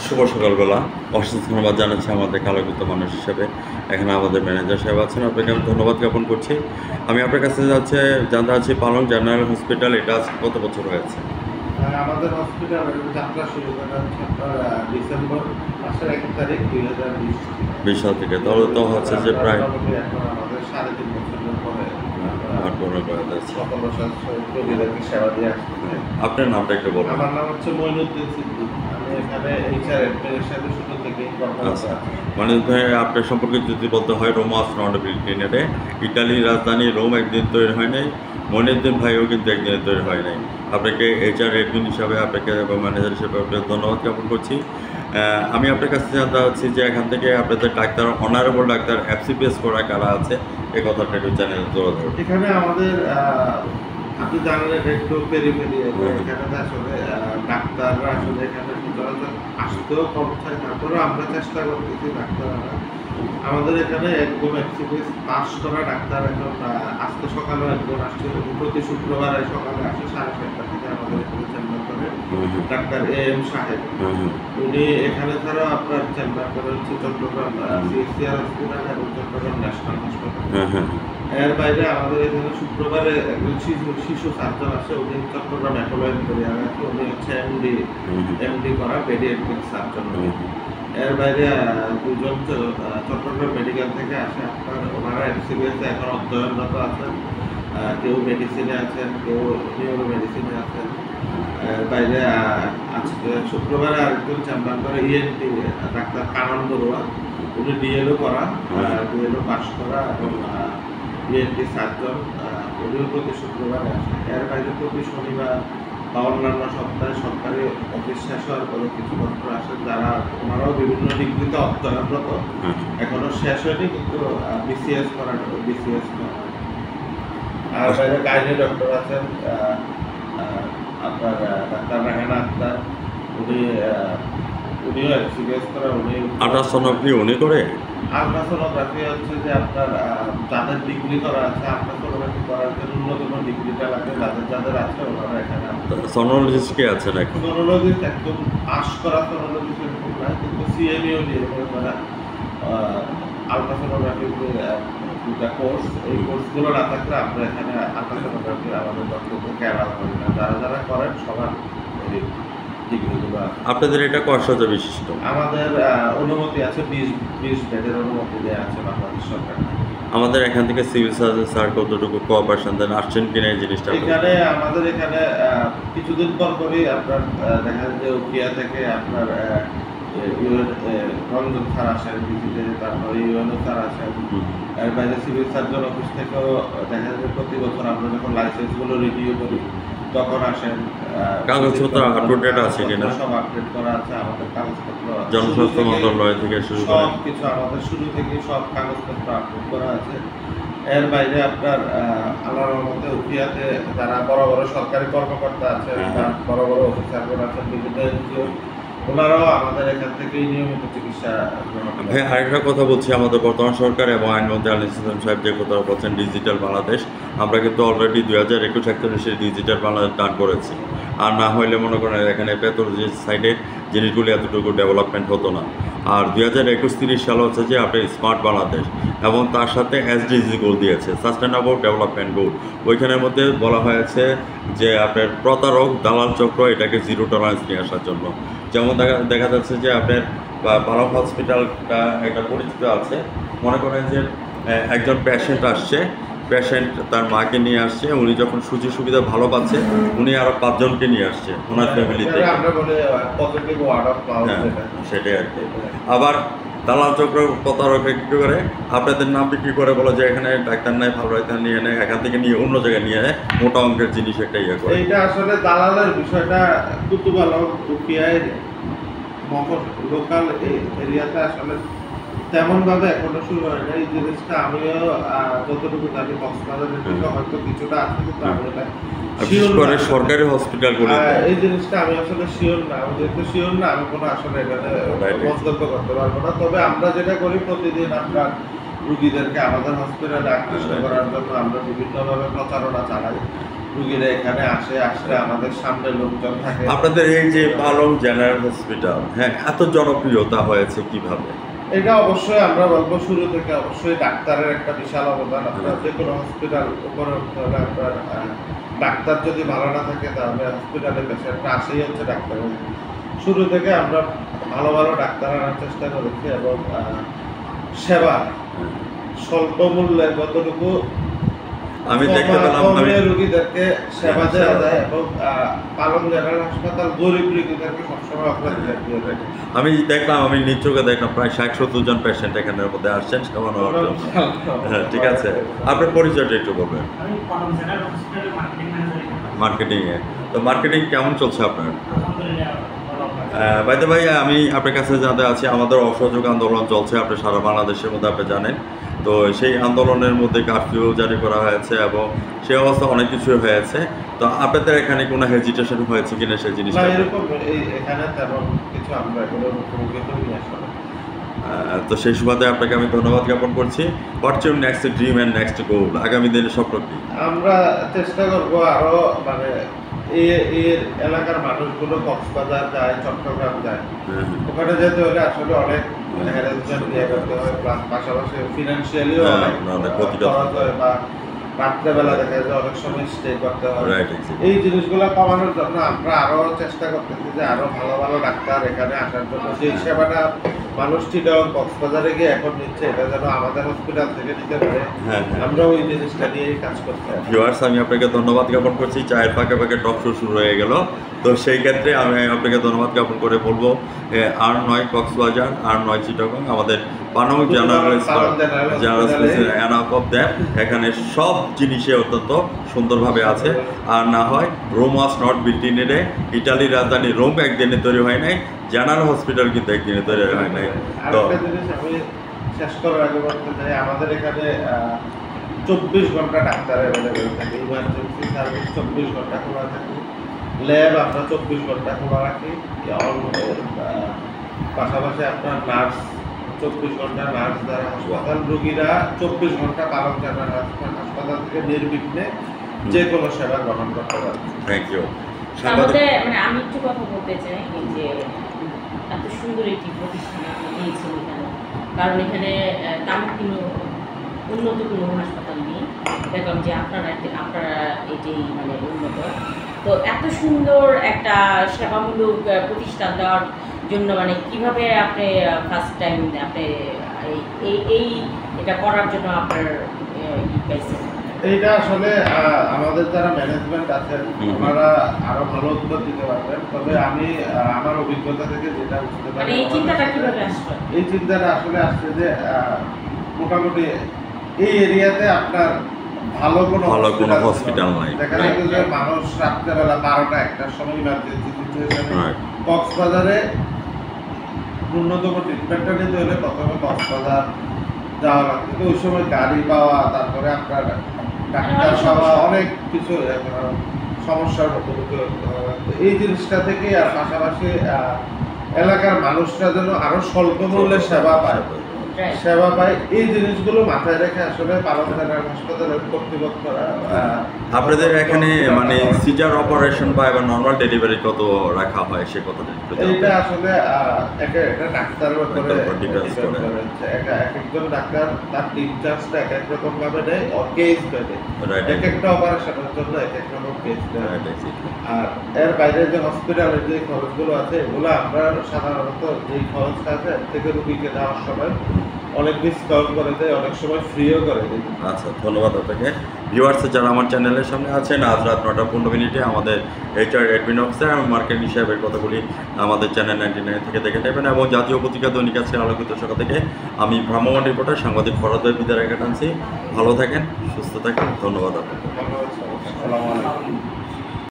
শুভ সকালবেলা। অশেষ ধন্যবাদ জানাচ্ছি আমাদের কালোকিত মানুষ হিসেবে এখানে আমাদের ম্যানেজার সাহেব আছেন, আপনাকে আমি ধন্যবাদ জ্ঞাপন করছি। আমি আপনার কাছে জানতে চাচ্ছি পালং জেনারেল হসপিটাল এটা আজকে কত বছর হয়েছে? আমাদের হসপিটালের যাত্রা শুরু করা হচ্ছে আপনার ডিসেম্বর মাসের 1 তারিখ 2020 20 সাল থেকে, তাহলে তো হচ্ছে যে প্রায় এখন আমাদের 3.5 বছরের পরে সকল রোগীদেরকে সেবা দিয়ে আসছে। আপনার নামটা একটু বলুন। আমার নাম হচ্ছে মইনুদ্দিন সিদ্দিক। আমি এখানে এইচআর অ্যাডমিনিস্ট্রেশনের শুরু থেকেই কর্মরত আছি। মানে আপনার সম্পর্কে যদি বলতে হয়, রোমাস নন্ডবিলিটিনেটে ইটালির রাজধানী রোম একদিন তৈরি হয় নাই, মইনুদ্দিন ভাইও কিন্তু একদিনে তৈরি হয় নাই। আপনাকে এইচআর অ্যাডমিন হিসাবে আপনাকে এবং ম্যানেজার হিসেবে আপনাকে ধন্যবাদ জ্ঞাপন করছি। আমি আপনার কাছে জানতে চাচ্ছি যে এখান থেকে আপনাদের ডাক্তার, অনারেবল ডাক্তার FCPS করা কারা আছে, এই কথাটা একটু চ্যানেলে তুলে ধরুন। এখানে আমাদের আপনি জানেন এটা একটু পেরিফেরি, এখানে আসলে ডাক্তাররা আসলে এখানে সচরাচর আসতেও কম থাকে, তারপরেও আমরা চেষ্টা করতেছি ডাক্তাররা আমাদের এখানে একদম এক্সপিরিয়েন্স পাস করা ডাক্তার এখন আজকে সকালেও একজন আসছে, প্রতি শুক্রবারে সকালে আসে 7:30 থেকে আমাদের এখানে চেম্বার করে ডাক্তার AM সাহেব। উনি এখানে ছাড়াও আপনার চেম্বার করে হচ্ছে চট্টগ্রাম CHCR হসপিটাল এবং চট্টগ্রাম ন্যাশনাল হাসপাতাল। এর বাইরে আমাদের এখানে শুক্রবারে একজন শিশু সার্জন আছে, উনি চট্টগ্রাম অ্যাপোলো এম্পোরিয়াম আছে, উনি হচ্ছে MD করা পেডিয়াট্রিক সার্জন। এর বাইরে দুজন চট্টগ্রাম মেডিকেল থেকে আসে, আপনার ওনারা FCPS এখন অধ্যয়নরত আছেন, কেউ মেডিসিনে আছেন, কেউ নিউরো মেডিসিনে আছেন। এর বাইরে আজকে শুক্রবারে আরেকজন চেম্বার করে ENT ডাক্তার কানন বড়ুয়া, উনি DLO করা, DLO পাস করা এবং ENT সার্জন, উনিও প্রতি শুক্রবারে আসে। এর বাইরে প্রতি শনিবার বা অন্যান্য সপ্তাহে সরকারি অফিস শেষ হওয়ার পরে কিছু ডক্টর আসেন, যারা ওনারাও বিভিন্ন ডিগ্রিতে অধ্যয়নরত, এখনো শেষ হয়নি কিন্তু BCS করা। আর বাইরে গাইনি ডক্টর আছেন আপনার ডাক্তার রাহেনা আক্তার, উনিও FCPS করা, উনি আল্ট্রাসোনোগ্রাফি উনি করে। আল্ট্রাসোনোগ্রাফি হচ্ছে যে আপনার যাদের ডিগ্রি করা আছে, আল্ট্রাসোনোগ্রাফি করার জন্য ন্যূনতম ডিগ্রিটা লাগে, যাদের আছে ওনারা এখানে। সোনোলজিস্ট কে আছে নাকি? সোনোলজিস্ট একদম পাস করা সোনোলজিস্ট এরকম না, কিন্তু CMEও দিয়ে তারা আল্ট্রাসোনোগ্রাফির দুটা কোর্স, এই কোর্সগুলো না থাকলে আমরা এখানে আল্ট্রাসোনোগ্রাফি আমাদের ডক্টরদেরকে অ্যালাউ করি না। যারা করেন সবার ডিগ্রিগুলো আছে। আপনাদের এটা কয়শয্যা বিশিষ্ট? আমাদের অনুমতি আছে 20 বেডের অনুমতি দেওয়া আছে বাংলাদেশ সরকার। আমাদের এখান থেকে সিভিল সার্জন স্যার কতটুকু কোঅপারেশন দেন, আসছেন কিনা এই জিনিসটা? এখানে আমাদের এখানে কিছুদিন পরই আপনার দেখা যায় যে উকিয়া থেকে আপনার রঞ্জন স্যার আসেন ভিজিটে, তারপরে UNO স্যার আসেন। এর বাইরে সিভিল সার্জন অফিস থেকেও দেখা যায় প্রতি বছর আমরা যখন লাইসেন্সগুলো রিভিউ করি তখন আসেন। কাগজপত্র আপডেট আছে কিনা সব আপডেট করা আছে, আমাদের কাগজপত্র জনস্বাস্থ্য মন্ত্রণালয় থেকে শুরু করে সব কিছু আমাদের শুরু থেকে সব কাগজপত্র আপডেট করা আছে। এর বাইরে আপনার আল্লাহর রহমতে উকিয়াতে যারা বড় বড় সরকারি কর্মকর্তা আছেন, বড় বড় অফিসাররা আছেন, বিভিন্ন NGO, ওনারাও আমাদের এখান থেকেই নিয়মিত চিকিৎসা গ্রহণ করেন। হ্যাঁ, আরেকটা কথা বলছি, আমাদের বর্তমান সরকার এবং আইনমন্ত্রী আলী ইসলাম সাহেব যে কথা বলছেন ডিজিটাল বাংলাদেশ, আমরা কিন্তু অলরেডি 2021 ডিজিটাল বাংলাদেশ দান করেছি। আর না হইলে মনে করেন এখানে প্যাথোলজি সাইডে জিনিসগুলি এতটুকু ডেভেলপমেন্ট হতো না। আর 2021-30 সাল হচ্ছে যে আপনার স্মার্ট বাংলাদেশ, এবং তার সাথে SDG গোল দিয়েছে, সাস্টেনেবল ডেভেলপমেন্ট গোল। ওইখানের মধ্যে বলা হয়েছে যে আপনার প্রতারক দালাল চক্র এটাকে জিরো টলারেন্স নিয়ে আসার জন্য। যেমন দেখা যাচ্ছে যে আপনার পালং হসপিটালটা একটা পরিচিত আছে, মনে করেন যে একজন পেশেন্ট আসছে, পেশেন্ট তার মাকে নিয়ে আসছে, উনি যখন সুযোগ সুবিধা ভালো পাচ্ছে উনি আরও 5 জনকে নিয়ে আসছে ওনার ফ্যামিলিতে। সেটাই আর কি। আবার দালাল চক্র প্রতারক একটু করে আপনাদের নাম বিক্রি করে বলে যে এখানে ডাক্তার নাই, ভালো ডাক্তার নিয়ে নেয়, এখান থেকে নিয়ে অন্য জায়গায় নিয়ে নেয়, মোটা অঙ্কের জিনিস একটা ইয়ে করে। এইটা আসলে দালালের বিষয়টা কুতুবালক উকিয়ায় লোকাল এরিয়াতে আসলে তেমনভাবে এখনো শুরু হয় না। এই জিনিসটা আমিও যতটুকু জানি কক্সবাজারের দিকে হয়তো কিছুটা আছে, কিন্তু আমি এটা বিশেষ করে সরকারি হসপিটালগুলো এই জিনিসটা আমি আসলে শিওর না। আমি যেহেতু শিওর না, আমি কোনো আসলে এখানে মন্তব্য করতে পারবো না। তবে আমরা যেটা করি, প্রতিদিন আমরা রুগীদেরকে আমাদের হসপিটালে আকৃষ্ট করার জন্য আমরা বিভিন্নভাবে প্রচারণা চালাই। রুগীরা এখানে আসলে আমাদের সামনে লোকজন থাকে। আপনাদের এই যে পালং জেনারেল হসপিটাল, হ্যাঁ, এত জনপ্রিয়তা হয়েছে কিভাবে? এটা অবশ্যই আমরা বলবো শুরু থেকে অবশ্যই ডাক্তারের একটা বিশাল অবদান। আপনার যে কোনো হসপিটাল উপরে উঠতে হলে আপনার ডাক্তার যদি ভালো না থাকে তাহলে হসপিটালে পেশেন্টরা আসেই হচ্ছে ডাক্তারের। শুরু থেকে আমরা ভালো ভালো ডাক্তার আনার চেষ্টা করেছি এবং সেবা স্বল্প মূল্যে যতটুকু আমি দেখতে পেলাম রোগীদেরকে সেবা দেওয়া যায় এবং পালং জেনারেল হাসপাতাল গরিব রোগীদেরকে সবসময় অগ্রাধিকার দিয়ে থাকে। আমি দেখলাম, আমি নিজ চোখে দেখলাম প্রায় 60-70 জন পেশেন্ট এখানের মধ্যে আসছেন সেবা নেওয়ার জন্য। হ্যাঁ, ঠিক আছে, আপনার পরিচয়টা একটু বলবেন। আমি পালং জেনারেল হসপিটালে মার্কেটিং ম্যানেজার। মার্কেটিংয়ে তো মার্কেটিং কেমন চলছে আপনার? আলহামদুলিল্লাহ ভালো। বাইদে ভাই, আমি আপনার কাছে জানতে আছি, আমাদের অসহযোগ আন্দোলন চলছে আপনি সারা বাংলাদেশের মধ্যে আপনি জানেন। তো সেই আন্দোলনের মধ্যে কারফিউ জারি করা হয়েছে এবং সেই অবস্থা অনেক কিছু হয়েছে। তো আপনাদের এখানে কোনো হেজিটেশন হয়েছে কিনা সেই জিনিসটা? এরকম এখানে তেমন কিছু আমরা এগুলো মুখোমুখি করি আসলে। তো সেই সুবাদে আপনাকে আমি ধন্যবাদ জ্ঞাপন করছি। What's your next dream and next গোল? আগামী দিনের স্বপ্ন কি? আমরা চেষ্টা করবো আরো মানে এর এলাকার মানুষগুলো কক্সবাজার যায়, চট্টগ্রাম যায়, ওখানে যেতে হলে আসলে অনেক হ্যারাসমেন্ট নিয়ে করতে হয়, প্লাস পাশাপাশি ফিনান্সিয়ালিও অনেক খরচ হয় বা রাত্রেবেলা দেখা যায় অনেক সময় স্টে করতে হয়। এই জিনিসগুলো কমানোর জন্য আমরা আরো চেষ্টা করতেছি যে আরো ভালো ভালো ডাক্তার এখানে আসার জন্য, যে সেবাটা মানুষ চিটাগং কক্সবাজারে গিয়ে এখন নিচ্ছে এটা যেন আমাদের হসপিটাল থেকে নিতে পারে। আমরা ওই জিনিসটা নিয়েই কাজ করতে হবে। ভিউয়ার্স, আমি আপনাকে ধন্যবাদ জ্ঞাপন করছি। চায়ের ফাঁকে ফাঁকে টক শো শুরু হয়ে গেল, তো সেই ক্ষেত্রে আমি আপনাকে ধন্যবাদ জ্ঞাপন করে বলবো R9 কক্সবাজার, R9 চিটাগং, আমাদের পালং জেনারেল অফ দ্যাম, এখানে সব জিনিসে অত্যন্ত সুন্দরভাবে আছে। আর না হয় Rome was not built in a day, ইটালির রাজধানী রোম একদিনে তৈরি হয় নাই, জেনারেল হসপিটাল কিন্তু একদিনে তৈরি হয় নাই। তো আমি শেষ করার আগে বলতে চাই, আমাদের এখানে 24 ঘন্টা ডাক্তার অ্যাভেলেবেল থাকে, ইমার্জেন্সি সার্ভিস 24 ঘন্টা খোলা থাকে, ল্যাব আমরা 24 ঘন্টা খোলা রাখি, পাশাপাশি আপনার নার্স 24 ঘন্টা নার্স দ্বারা হাসপাতাল রোগীরা 24 ঘন্টা পালং জেনারেল হাসপাতাল থেকে নির্বিঘ্নে যে কোনো সেবা গ্রহণ করতে পারে। Thank you. মানে আমি একটু কথা বলতে চাই যে এত সুন্দর একটি প্রতিষ্ঠান আপনি দিয়েছেন এখানে, কারণ এখানে তেমন কোনো উন্নত কোনো হাসপাতাল নেই। দেখলাম যে আপনারা এটাই মানে উন্নত। তো এত সুন্দর একটা সেবামূলক প্রতিষ্ঠান দেওয়ার জন্য মানে কিভাবে আপনি ফার্স্ট টাইম আপনি এই এটা করার জন্য আপনার পাইছেন? এইটা আসলে আমাদের যারা ম্যানেজমেন্ট আছেন ওনারা আরো ভালো উত্তর দিতে পারবেন, তবে আমি আমার অভিজ্ঞতা থেকে যেটা বুঝতে পারি, এই চিন্তাটা কিভাবে আসলো? এই চিন্তাটা আসলে আসছে যে মোটামুটি এই এরিয়াতে আপনার ভালো কোনো হসপিটাল নাই। দেখা যাচ্ছে যে মানুষ রাত্রেবেলা 12টা-1টার সময় ইমার্জেন্সি সিচুয়েশনে কক্সবাজারে ন্যূনতম ট্রিটমেন্টটা নিতে হলে প্রথমে কক্সবাজার যাওয়া লাগতো, কিন্তু ওই সময় গাড়ি পাওয়া, তারপরে আপনার ডাক্তার পাওয়া, অনেক কিছু সমস্যার মুখোমুখি হতে হয়। এই জিনিসটা থেকে আর পাশাপাশি এলাকার মানুষরা যেন আরো স্বল্প মূল্যে সেবা পায়, এই জিনিসগুলো মাথায় রেখে আসলে পালং জেনারেল হাসপাতালের কর্তৃপক্ষরা আপনাদের এখানে মানে সিজার অপারেশন বা এবার নর্মাল ডেলিভারি কত রাখা হয় সে কথাটা এইটা আসলে একটা ডাক্তারের উপরে ডিপেন্ড করে। একজন ডাক্তার তার টিম চার্জটা এক রকম ভাবে দেয়, কেস বেঁধে এক একটা অপারেশনের জন্য এক এক রকম কেস দেয়। আর এর বাইরে যে হসপিটালের যে খরচগুলো আছে এগুলো আমরা সাধারণত যেই খরচটা আছে এর থেকে রুগীকে দেওয়ার সময় অনেক ডিসকাউন্ট করে দেয়, অনেক সময় ফ্রিও করে দেয়। আচ্ছা, ধন্যবাদ আপনাকে। ভিউয়ার্স, যারা আমার চ্যানেলের সামনে আছেন, আজ রাত 9:15 আমাদের HR অ্যাডমিন অফিসার এবং মার্কেটিং সাহেবের কথাগুলি আমাদের চ্যানেল 99 থেকে দেখে নেবেন। এবং জাতীয় পত্রিকা দৈনিক আজকের আলোকিত সকাল থেকে আমি ভ্রাম্যমাণ রিপোর্টার সাংবাদিক ফরাদ ভাই বিদায় রেখে টানছি। ভালো থাকেন, সুস্থ থাকেন, ধন্যবাদ আপনাকে। ধন্যবাদ। আসসালামু আলাইকুম।